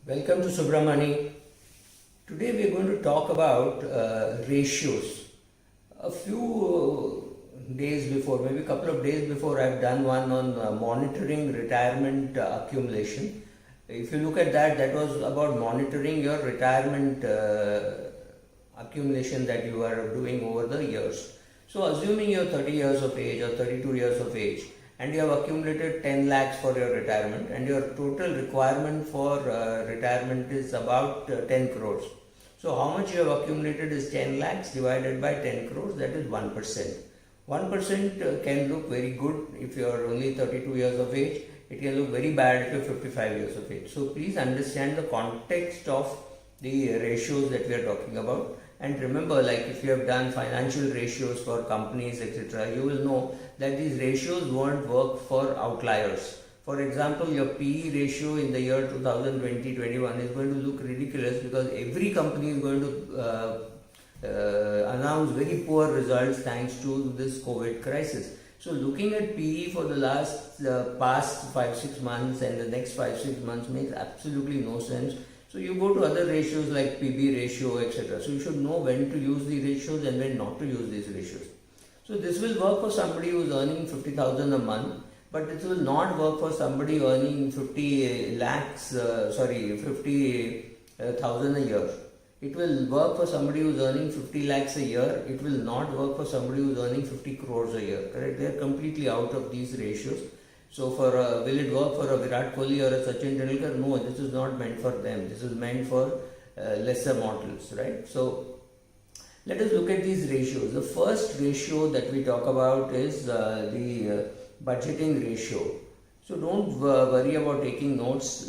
Welcome to Subramani. Today we are going to talk about ratios. A few days before, maybe a couple of days before, I've done one on monitoring retirement accumulation. If you look at that, that was about monitoring your retirement accumulation that you are doing over the years. So, assuming you're 30 years of age or 32 years of age, and you have accumulated 10 lakhs for your retirement, and your total requirement for retirement is about 10 crores. So how much you have accumulated is 10 lakhs divided by 10 crores, that is 1%. 1% can look very good if you are only 32 years of age. It can look very bad if you are 55 years of age. So please understand the context of the ratios that we are talking about. And remember, like if you have done financial ratios for companies, etc., you will know that these ratios won't work for outliers. For example, your PE ratio in the year 2020-21 is going to look ridiculous because every company is going to announce very poor results thanks to this COVID crisis. So looking at PE for the past 5-6 months and the next 5-6 months makes absolutely no sense. So you go to other ratios like PB ratio, etc. So you should know when to use the ratios and when not to use these ratios. So this will work for somebody who is earning 50,000 a month, but it will not work for somebody earning 50,000 a year. It will work for somebody who is earning 50 lakhs a year. It will not work for somebody who is earning 50 crores a year. Correct? They are completely out of these ratios. So will it work for a Virat Kohli or a Sachin Tendulkar? No, this is not meant for them. This is meant for lesser mortals, right? So let us look at these ratios. The first ratio that we talk about is the budgeting ratio. So don't worry about taking notes.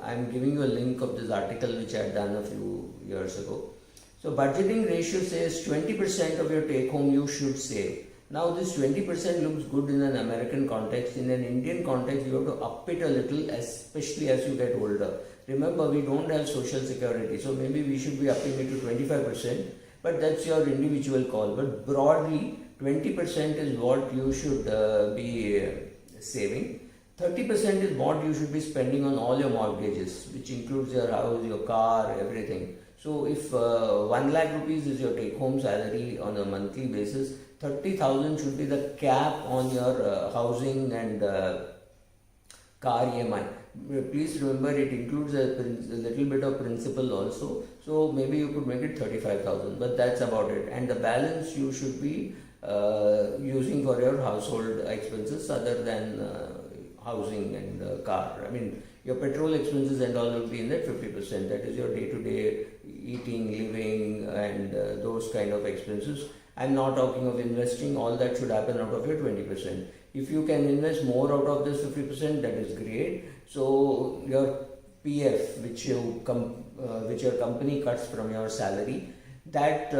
I'm giving you a link of this article which I had done a few years ago. So budgeting ratio says 20% of your take home you should save. Now this 20% looks good in an American context. In an Indian context, you have to up it a little, especially as you get older. Remember, we don't have social security, so maybe we should be upping it to 25%, but that's your individual call. But broadly, 20% is what you should be saving. 30% is what you should be spending on all your mortgages, which includes your house, your car, everything. So if 1 lakh rupees is your take home salary on a monthly basis, 30,000 should be the cap on your housing and car EMI. Please remember, it includes a little bit of principal also. So maybe you could make it 35,000, but that's about it. And the balance you should be using for your household expenses other than housing and car. I mean, your petrol expenses and all will be in that 50%. That is your day-to-day eating, living, and those kind of expenses. I'm not talking of investing. All that should happen out of your 20%. If you can invest more out of this 50%, that is great. So your PF, which your company cuts from your salary, that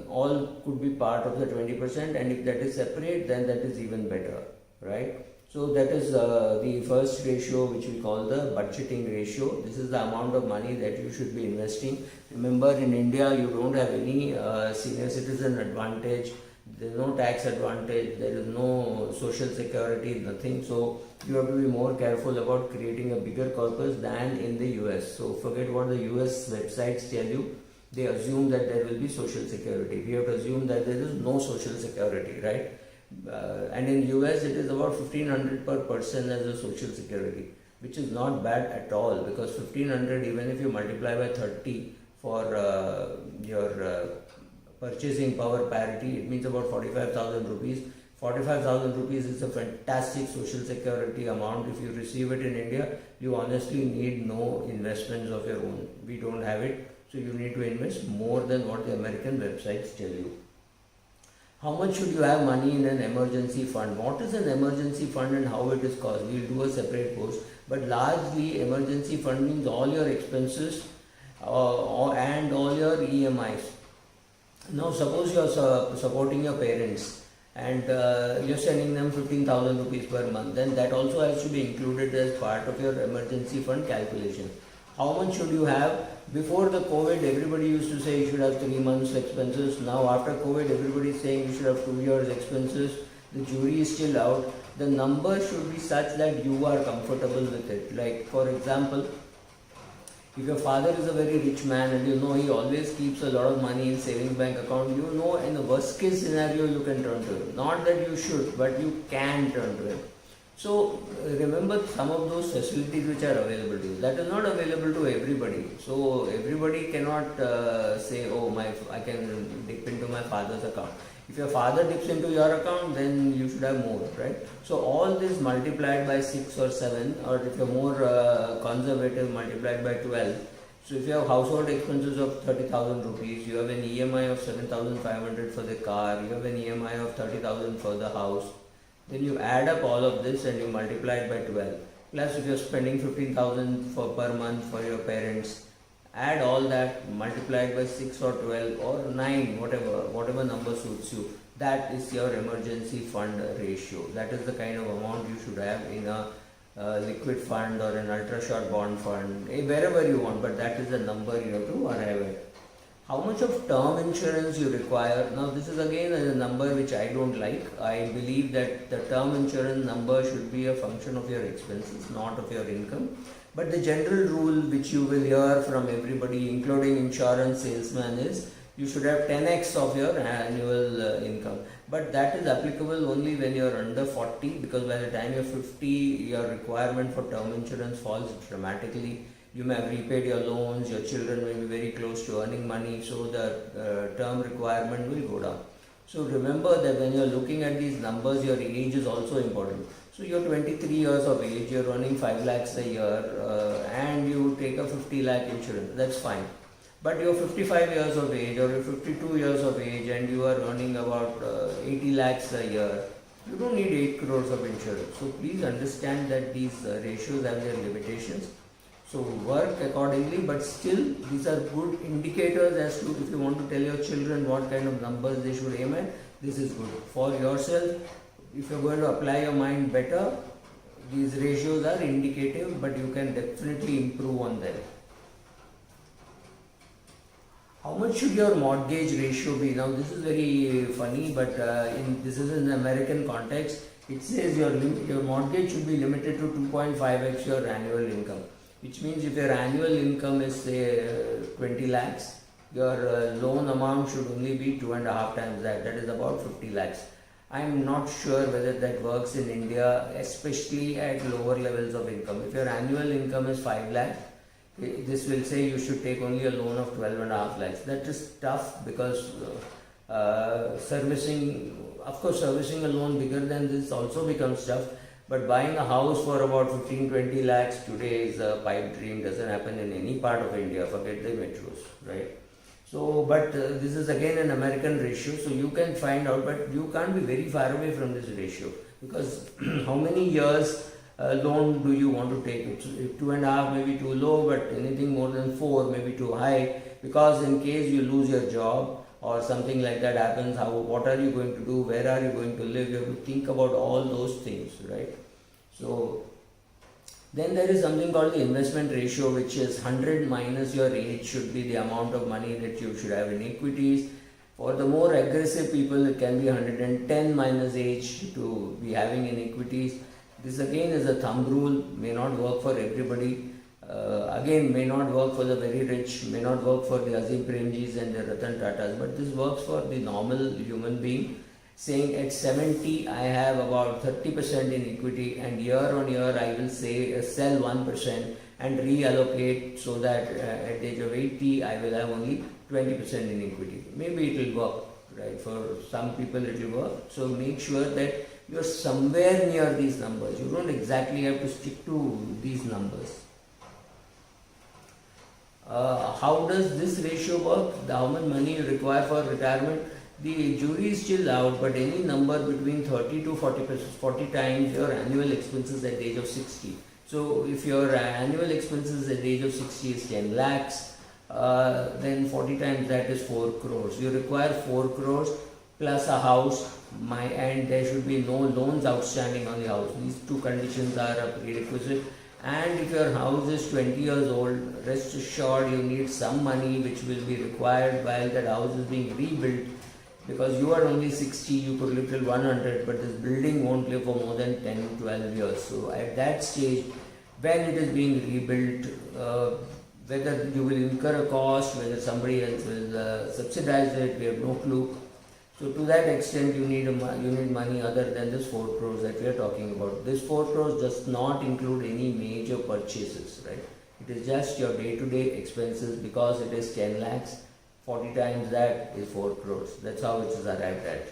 all could be part of the 20%. And if that is separate, then that is even better, right? So that is the first ratio, which we call the budgeting ratio. This is the amount of money that you should be investing. Remember, in India, you don't have any senior citizen advantage. There is no tax advantage. There is no social security, nothing. So you have to be more careful about creating a bigger corpus than in the US. So forget what the US websites tell you. They assume that there will be social security. We have to assume that there is no social security, right? And in US it is about 1,500 per person as a social security, which is not bad at all, because 1,500, even if you multiply by 30 for your purchasing power parity, it means about 45,000 rupees. 45,000 rupees is a fantastic social security amount. If you receive it in India, you honestly need no investments of your own. We don't have it, so you need to invest more than what the American websites tell you. How much should you have money in an emergency fund? What is an emergency fund and how it is caused? We'll do a separate post. But largely, emergency fund means all your expenses and all your EMIs. Now, suppose you are supporting your parents and you're sending them 15,000 rupees per month. Then that also has to be included as part of your emergency fund calculation. How much should you have? Before the COVID, everybody used to say you should have 3 months expenses. Now after COVID, everybody is saying you should have 2 years expenses. The jury is still out. The number should be such that you are comfortable with it. Like for example, If your father is a very rich man and you know he always keeps a lot of money in savings bank account, you know in the worst case scenario you can turn to him. Not that you should, but you can turn to him. So remember some of those facilities which are available to you. That is not available to everybody. So everybody cannot say, oh, I can dip into my father's account. If your father dips into your account, then you should have more, right? So all this multiplied by 6 or 7, or if you're more conservative, multiplied by 12. So if you have household expenses of 30,000 rupees, you have an EMI of 7,500 for the car, you have an EMI of 30,000 for the house, then you add up all of this and you multiply it by 12. Plus if you're spending 15,000 per month for your parents, add all that, multiplied by 6 or 12 or 9, whatever number suits you. That is your emergency fund ratio. That is the kind of amount you should have in a liquid fund or an ultra short bond fund, wherever you want, but that is the number you have to arrive at. How much of term insurance you require? Now this is again a number which I don't like. I believe that the term insurance number should be a function of your expenses, not of your income. But the general rule which you will hear from everybody, including insurance salesman, is you should have 10x of your annual income. But that is applicable only when you are under 40, because by the time you are 50, your requirement for term insurance falls dramatically. You may have repaid your loans, your children may be very close to earning money, so the term requirement will go down. So remember that when you are looking at these numbers, your age is also important. So you're 23 years of age, you're earning 5 lakhs a year, and you take a 50 lakh insurance, that's fine. But you're 55 years of age or you're 52 years of age and you are earning about 80 lakhs a year, you don't need 8 crores of insurance. So please understand that these ratios have their limitations. So work accordingly, but still these are good indicators as to if you want to tell your children what kind of numbers they should aim at, this is good. For yourself, if you're going to apply your mind better, these ratios are indicative, but you can definitely improve on them. How much should your mortgage ratio be? Now this is very funny, but this is in the American context. It says your mortgage should be limited to 2.5x your annual income. Which means if your annual income is say 20 lakhs, your loan amount should only be 2.5 times that. That is about 50 lakhs. I am not sure whether that works in India, especially at lower levels of income. If your annual income is 5 lakhs, this will say you should take only a loan of 12.5 lakhs. That is tough because servicing a loan bigger than this also becomes tough. But buying a house for about 15-20 lakhs today is a pipe dream, doesn't happen in any part of India, forget the metros, right? So, but this is again an American ratio, so you can find out, but you can't be very far away from this ratio, because how many years loan do you want to take? 2.5 may be too low, but anything more than 4 may be too high, because in case you lose your job, or something like that happens, what are you going to do, where are you going to live, you have to think about all those things, right? So then there is something called the investment ratio, which is 100 minus your age should be the amount of money that you should have in equities. For the more aggressive people, it can be 110 minus age to be having in equities. This again is a thumb rule, may not work for everybody. Again, may not work for the very rich, may not work for the Azim Premjis and the Ratan Tatas, but this works for the normal human being, saying at 70 I have about 30% in equity, and year on year I will say sell 1% and reallocate, so that at the age of 80 I will have only 20% in equity. Maybe it will work, right? For some people it will work. So make sure that you are somewhere near these numbers. You don't exactly have to stick to these numbers. How does this ratio work? How much money you require for retirement? The jury is still out, but any number between 30 to 40 times your annual expenses at the age of 60. So if your annual expenses at the age of 60 is 10 lakhs, then 40 times that is 4 crores. You require 4 crores plus a house, and there should be no loans outstanding on the house. These two conditions are a prerequisite. And if your house is 20 years old, rest assured you need some money which will be required while that house is being rebuilt, because you are only 60, you could live till 100, but this building won't live for more than 10, 12 years. So at that stage, when it is being rebuilt, Whether you will incur a cost, whether somebody else will subsidize it, we have no clue. So to that extent, you need money other than this 4 crores that we are talking about. This 4 crores does not include any major purchases, right? It is just your day-to-day expenses because it is 10 lakhs. 40 times that is 4 crores. That's how it is arrived at.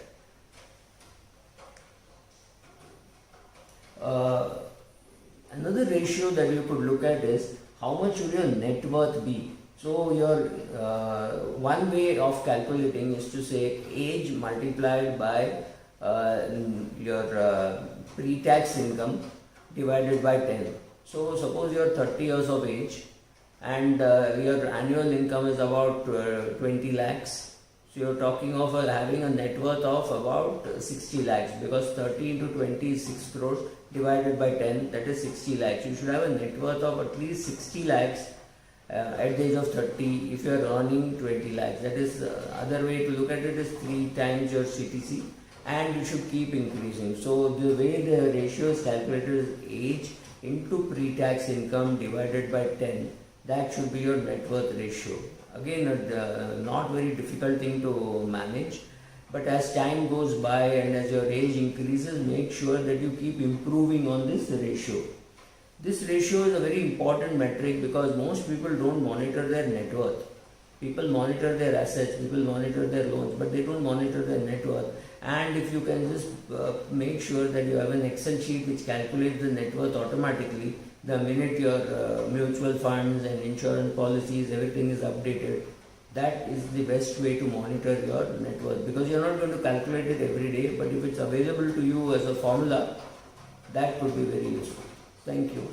Another ratio that you could look at is how much will your net worth be. So your one way of calculating is to say age multiplied by your pre-tax income divided by 10. So suppose you are 30 years of age and your annual income is about 20 lakhs. So you're talking of having a net worth of about 60 lakhs because 30 into 20 is 6 crores divided by 10, that is 60 lakhs. You should have a net worth of at least 60 lakhs at the age of 30 if you are earning 20 lakhs. That is other way to look at it is 3 times your CTC, and you should keep increasing. So the way the ratio is calculated is age into pre-tax income divided by 10. That should be your net worth ratio. Again, not very difficult thing to manage, but as time goes by and as your age increases, make sure that you keep improving on this ratio. This ratio is a very important metric because most people don't monitor their net worth. People monitor their assets, people monitor their loans, but they don't monitor their net worth. And if you can just make sure that you have an Excel sheet which calculates the net worth automatically, the minute your mutual funds and insurance policies, everything is updated, that is the best way to monitor your net worth, because you're not going to calculate it every day, but if it's available to you as a formula, that could be very useful. Thank you.